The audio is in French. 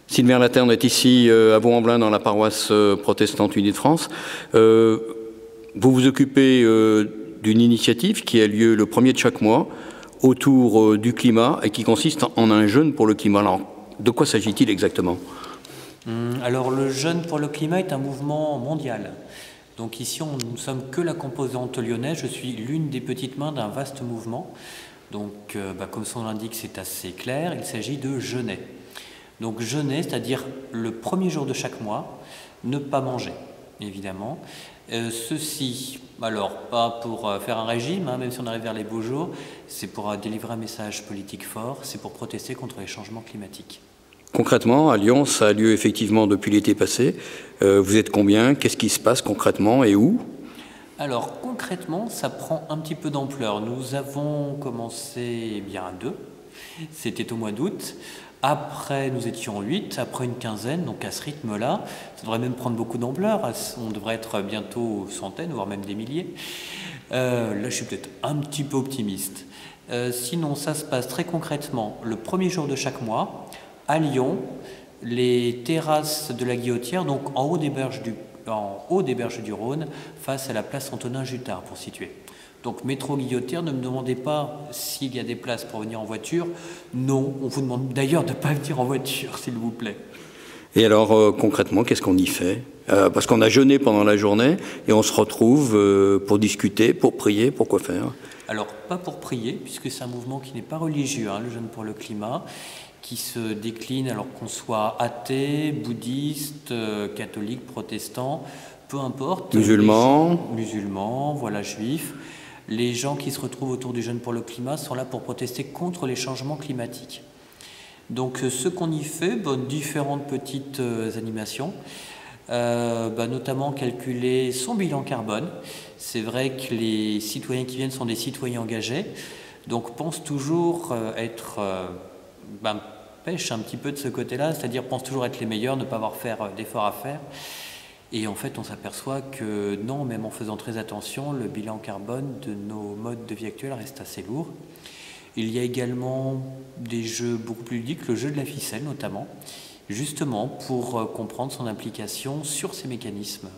Sylvain Laterne est ici à Vaux-en-Velin dans la paroisse protestante unie de France. Vous vous occupez d'une initiative qui a lieu le 1er de chaque mois autour du climat et qui consiste en un jeûne pour le climat. Alors, de quoi s'agit-il exactement? Alors le jeûne pour le climat est un mouvement mondial. Donc ici, nous ne sommes que la composante lyonnaise. Je suis l'une des petites mains d'un vaste mouvement. Donc, comme son nom l'indique, c'est assez clair. Il s'agit de jeûner. Donc jeûner, c'est-à-dire le premier jour de chaque mois, ne pas manger, évidemment. Ceci, alors pas pour faire un régime, même si on arrive vers les beaux jours, c'est pour délivrer un message politique fort, c'est pour protester contre les changements climatiques. Concrètement, à Lyon, ça a lieu effectivement depuis l'été passé. Vous êtes combien? Qu'est-ce qui se passe concrètement et où? Alors concrètement, ça prend un petit peu d'ampleur. Nous avons commencé à 2, c'était au mois d'août. Après, nous étions 8, après une quinzaine, donc à ce rythme-là, ça devrait même prendre beaucoup d'ampleur. On devrait être bientôt centaines, voire même des milliers. Là, je suis peut-être un petit peu optimiste. Sinon, ça se passe très concrètement le premier jour de chaque mois, à Lyon, les terrasses de la Guillotière, donc en haut des berges du Rhône, face à la place Antonin-Jutard, pour situer. Donc métro Guillotière, ne me demandez pas s'il y a des places pour venir en voiture. Non, on vous demande d'ailleurs de ne pas venir en voiture, s'il vous plaît. Et alors concrètement, qu'est-ce qu'on y fait? Parce qu'on a jeûné pendant la journée et on se retrouve pour discuter, pour prier, pour quoi faire? Alors pas pour prier, puisque c'est un mouvement qui n'est pas religieux, le jeûne pour le climat, qui se décline alors qu'on soit athée, bouddhiste, catholique, protestant, peu importe. Musulmans, voilà, juifs. Les gens qui se retrouvent autour du jeûne pour le climat sont là pour protester contre les changements climatiques. Donc ce qu'on y fait, différentes petites animations, notamment calculer son bilan carbone. C'est vrai que les citoyens qui viennent sont des citoyens engagés, donc pensent toujours pêche un petit peu de ce côté-là, c'est-à-dire pensent toujours être les meilleurs, ne pas avoir d'efforts à faire. Et en fait, on s'aperçoit que non, même en faisant très attention, le bilan carbone de nos modes de vie actuels reste assez lourd. Il y a également des jeux beaucoup plus ludiques, le jeu de la ficelle notamment, justement pour comprendre son implication sur ces mécanismes